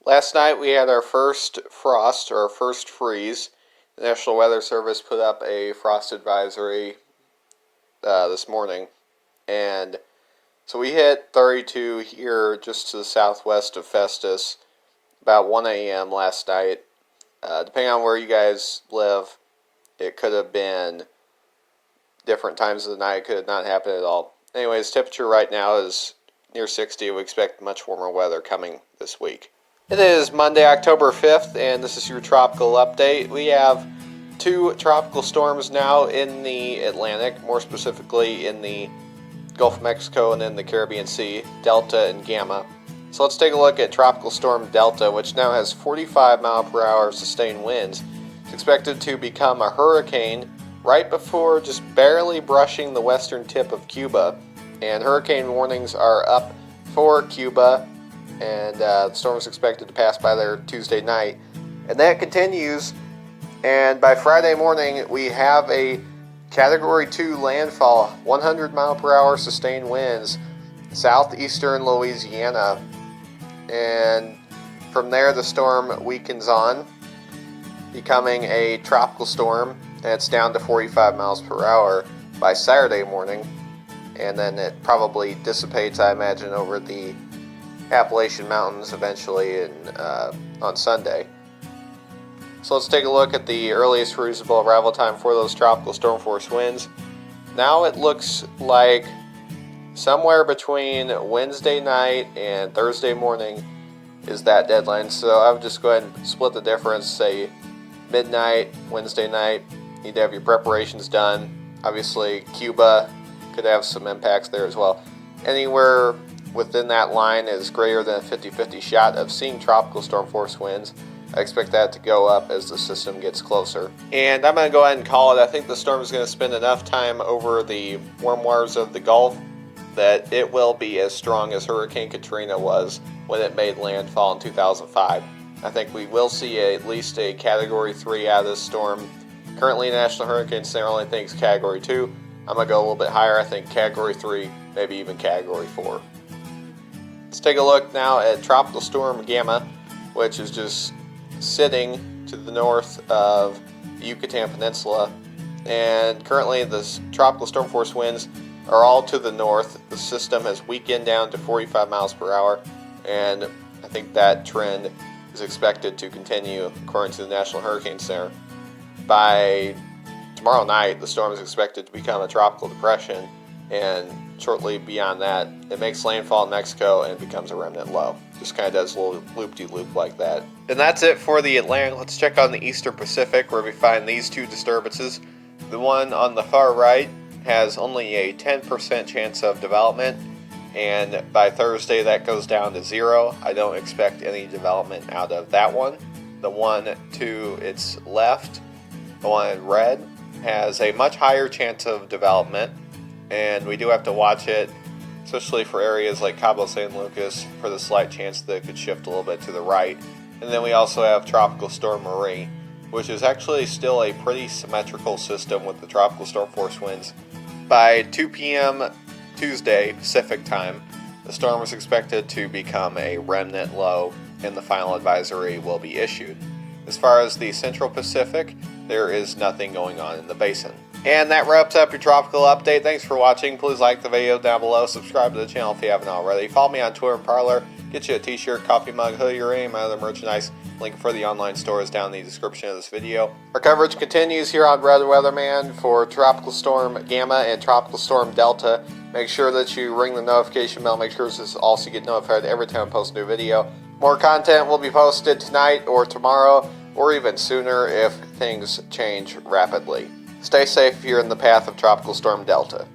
Last night we had our first frost, or our first freeze. The National Weather Service put up a frost advisory this morning, and so we hit 32 here just to the southwest of Festus about 1 a.m. last night. Depending on where you guys live, it could have been different times of the night. It could have not happened at all. Anyways, temperature right now is near 60. We expect much warmer weather coming this week. It is Monday, October 5th, and this is your tropical update. We have two tropical storms now in the Atlantic, more specifically in the Gulf of Mexico and in the Caribbean Sea, Delta and Gamma. So let's take a look at Tropical Storm Delta, which now has 45 mile per hour sustained winds. It's expected to become a hurricane right before just barely brushing the western tip of Cuba. And hurricane warnings are up for Cuba, and the storm is expected to pass by there Tuesday night. And that continues, and by Friday morning we have a Category 2 landfall, 100 mile per hour sustained winds, southeastern Louisiana. And from there the storm weakens on, becoming a tropical storm, and it's down to 45 miles per hour by Saturday morning. And then it probably dissipates, I imagine, over the Appalachian Mountains eventually on Sunday. So let's take a look at the earliest reasonable arrival time for those tropical storm force winds. Now it looks like somewhere between Wednesday night and Thursday morning is that deadline. So I would just go ahead and split the difference, say midnight, Wednesday night. You need to have your preparations done. Obviously Cuba could have some impacts there as well. Anywhere within that line is greater than a 50-50 shot of seeing tropical storm force winds. I expect that to go up as the system gets closer. And I'm going to go ahead and call it. I think the storm is going to spend enough time over the warm waters of the Gulf that it will be as strong as Hurricane Katrina was when it made landfall in 2005. I think we will see at least a Category 3 out of this storm. Currently, National Hurricane Center only thinks Category 2. I'm going to go a little bit higher. I think Category 3, maybe even Category 4. Let's take a look now at Tropical Storm Gamma, which is just sitting to the north of the Yucatan Peninsula. And currently the tropical storm force winds are all to the north. The system has weakened down to 45 miles per hour, and I think that trend is expected to continue according to the National Hurricane Center. By tomorrow night, the storm is expected to become a tropical depression, and shortly beyond that, it makes landfall in Mexico and becomes a remnant low. Just kind of does a little loop-de-loop like that. And that's it for the Atlantic. Let's check on the Eastern Pacific, where we find these two disturbances. The one on the far right has only a 10% chance of development, and by Thursday that goes down to 0. I don't expect any development out of that one. The one to its left, the one in red, has a much higher chance of development, and we do have to watch it, especially for areas like Cabo San Lucas, for the slight chance that it could shift a little bit to the right. And then we also have Tropical Storm Marie, which is actually still a pretty symmetrical system with the tropical storm force winds. By 2 p.m. Tuesday Pacific time, the storm is expected to become a remnant low, and the final advisory will be issued. As far as the Central Pacific, there is nothing going on in the basin. And that wraps up your tropical update. Thanks for watching. Please like the video down below. Subscribe to the channel if you haven't already. Follow me on Twitter and Parler. Get you a t-shirt, coffee mug, hoodie, or any of my other merchandise. Link for the online store is down in the description of this video. Our coverage continues here on Red Weatherman for Tropical Storm Gamma and Tropical Storm Delta. Make sure that you ring the notification bell. Make sure this also get notified every time I post a new video. More content will be posted tonight or tomorrow, or even sooner if things change rapidly. Stay safe if you're in the path of Tropical Storm Delta.